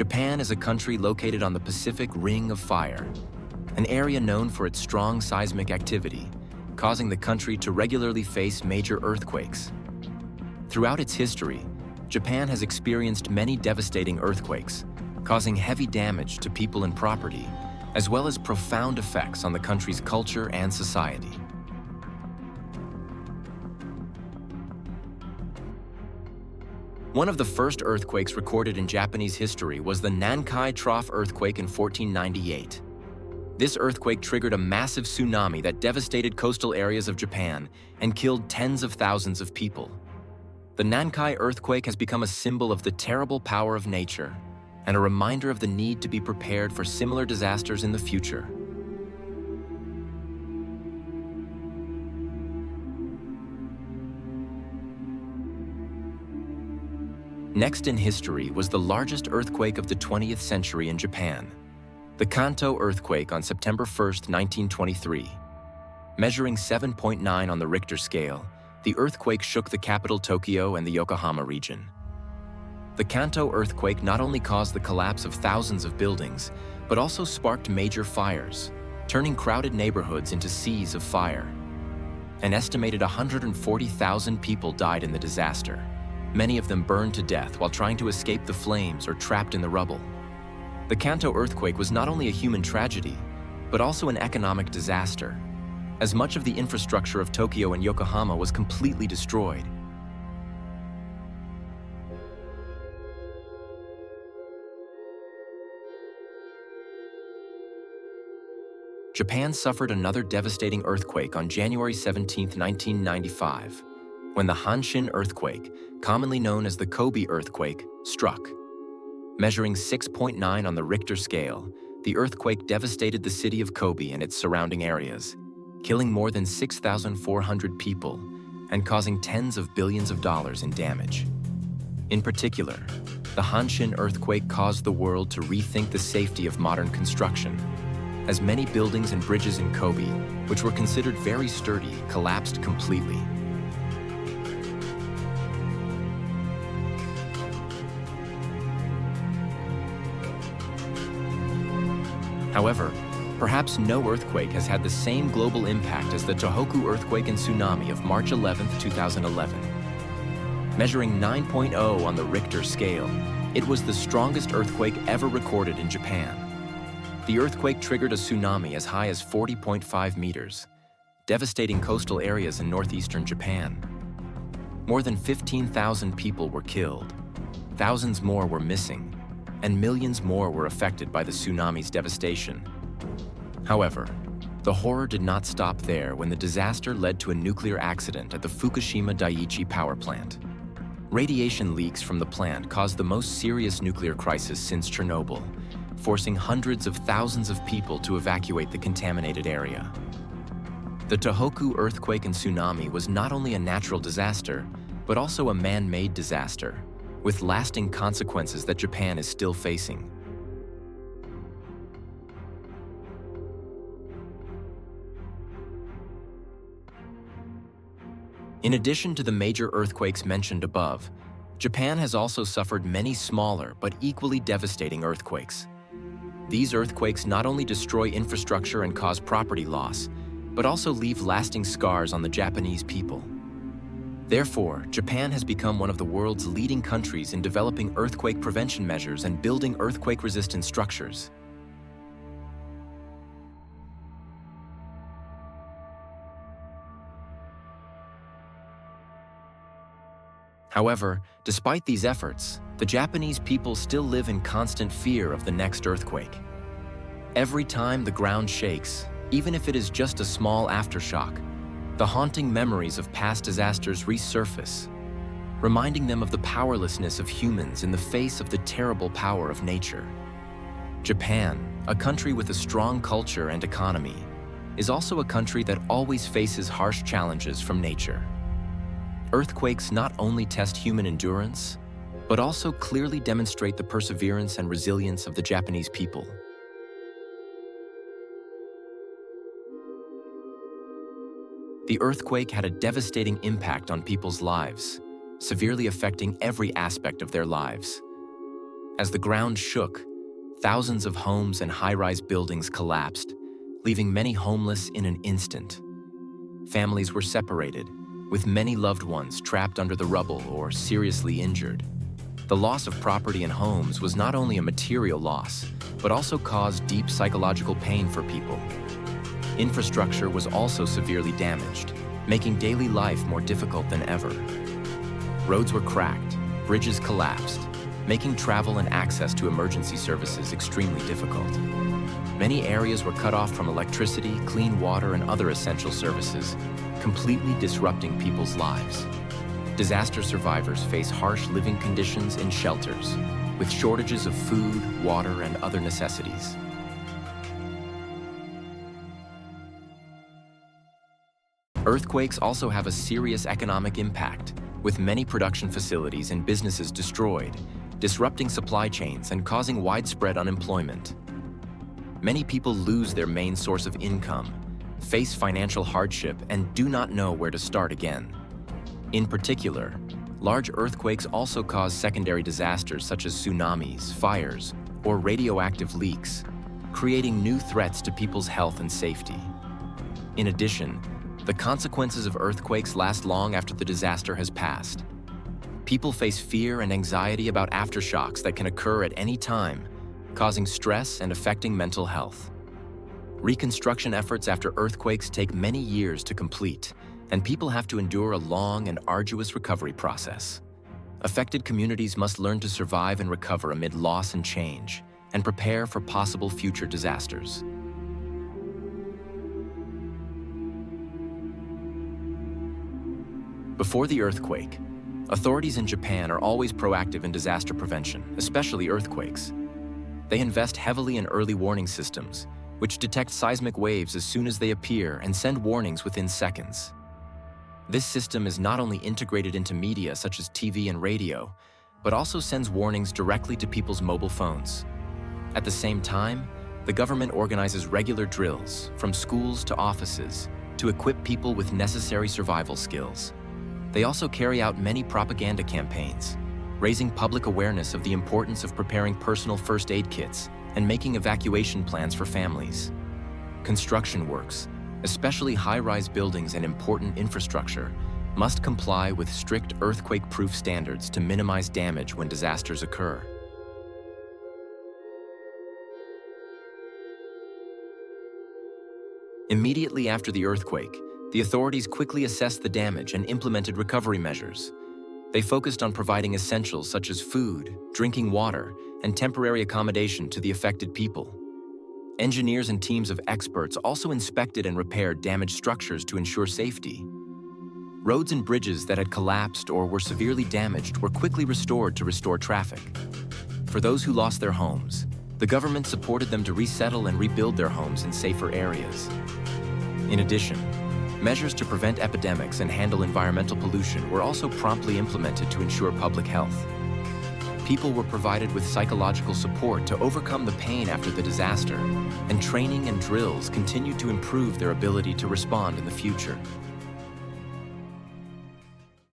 Japan is a country located on the Pacific Ring of Fire, an area known for its strong seismic activity, causing the country to regularly face major earthquakes. Throughout its history, Japan has experienced many devastating earthquakes, causing heavy damage to people and property, as well as profound effects on the country's culture and society. One of the first earthquakes recorded in Japanese history was the Nankai Trough earthquake in 1498. This earthquake triggered a massive tsunami that devastated coastal areas of Japan and killed tens of thousands of people. The Nankai earthquake has become a symbol of the terrible power of nature and a reminder of the need to be prepared for similar disasters in the future. Next in history was the largest earthquake of the 20th century in Japan, the Kanto earthquake on September 1, 1923. Measuring 7.9 on the Richter scale, the earthquake shook the capital Tokyo and the Yokohama region. The Kanto earthquake not only caused the collapse of thousands of buildings, but also sparked major fires, turning crowded neighborhoods into seas of fire. An estimated 140,000 people died in the disaster. Many of them burned to death while trying to escape the flames or trapped in the rubble. The Kanto earthquake was not only a human tragedy, but also an economic disaster, as much of the infrastructure of Tokyo and Yokohama was completely destroyed. Japan suffered another devastating earthquake on January 17, 1995, when the Hanshin earthquake, commonly known as the Kobe earthquake, struck. Measuring 6.9 on the Richter scale, the earthquake devastated the city of Kobe and its surrounding areas, killing more than 6,400 people and causing tens of billions of dollars in damage. In particular, the Hanshin earthquake caused the world to rethink the safety of modern construction, as many buildings and bridges in Kobe, which were considered very sturdy, collapsed completely. However, perhaps no earthquake has had the same global impact as the Tohoku earthquake and tsunami of March 11, 2011. Measuring 9.0 on the Richter scale, it was the strongest earthquake ever recorded in Japan. The earthquake triggered a tsunami as high as 40.5 meters, devastating coastal areas in northeastern Japan. More than 15,000 people were killed, thousands more were missing, and millions more were affected by the tsunami's devastation. However, the horror did not stop there when the disaster led to a nuclear accident at the Fukushima Daiichi power plant. Radiation leaks from the plant caused the most serious nuclear crisis since Chernobyl, forcing hundreds of thousands of people to evacuate the contaminated area. The Tohoku earthquake and tsunami was not only a natural disaster, but also a man-made disaster, with lasting consequences that Japan is still facing. In addition to the major earthquakes mentioned above, Japan has also suffered many smaller but equally devastating earthquakes. These earthquakes not only destroy infrastructure and cause property loss, but also leave lasting scars on the Japanese people. Therefore, Japan has become one of the world's leading countries in developing earthquake prevention measures and building earthquake-resistant structures. However, despite these efforts, the Japanese people still live in constant fear of the next earthquake. Every time the ground shakes, even if it is just a small aftershock, the haunting memories of past disasters resurface, reminding them of the powerlessness of humans in the face of the terrible power of nature. Japan, a country with a strong culture and economy, is also a country that always faces harsh challenges from nature. Earthquakes not only test human endurance, but also clearly demonstrate the perseverance and resilience of the Japanese people. The earthquake had a devastating impact on people's lives, severely affecting every aspect of their lives. As the ground shook, thousands of homes and high-rise buildings collapsed, leaving many homeless in an instant. Families were separated, with many loved ones trapped under the rubble or seriously injured. The loss of property and homes was not only a material loss, but also caused deep psychological pain for people. Infrastructure was also severely damaged, making daily life more difficult than ever. Roads were cracked, bridges collapsed, making travel and access to emergency services extremely difficult. Many areas were cut off from electricity, clean water, and other essential services, completely disrupting people's lives. Disaster survivors face harsh living conditions in shelters, with shortages of food, water, and other necessities. Earthquakes also have a serious economic impact, with many production facilities and businesses destroyed, disrupting supply chains and causing widespread unemployment. Many people lose their main source of income, face financial hardship, and do not know where to start again. In particular, large earthquakes also cause secondary disasters such as tsunamis, fires, or radioactive leaks, creating new threats to people's health and safety. In addition, the consequences of earthquakes last long after the disaster has passed. People face fear and anxiety about aftershocks that can occur at any time, causing stress and affecting mental health. Reconstruction efforts after earthquakes take many years to complete, and people have to endure a long and arduous recovery process. Affected communities must learn to survive and recover amid loss and change, and prepare for possible future disasters. Before the earthquake, authorities in Japan are always proactive in disaster prevention, especially earthquakes. They invest heavily in early warning systems, which detect seismic waves as soon as they appear and send warnings within seconds. This system is not only integrated into media such as TV and radio, but also sends warnings directly to people's mobile phones. At the same time, the government organizes regular drills, from schools to offices, to equip people with necessary survival skills. They also carry out many propaganda campaigns, raising public awareness of the importance of preparing personal first aid kits and making evacuation plans for families. Construction works, especially high-rise buildings and important infrastructure, must comply with strict earthquake-proof standards to minimize damage when disasters occur. Immediately after the earthquake, the authorities quickly assessed the damage and implemented recovery measures. They focused on providing essentials such as food, drinking water, and temporary accommodation to the affected people. Engineers and teams of experts also inspected and repaired damaged structures to ensure safety. Roads and bridges that had collapsed or were severely damaged were quickly restored to restore traffic. For those who lost their homes, the government supported them to resettle and rebuild their homes in safer areas. In addition, measures to prevent epidemics and handle environmental pollution were also promptly implemented to ensure public health. People were provided with psychological support to overcome the pain after the disaster, and training and drills continued to improve their ability to respond in the future.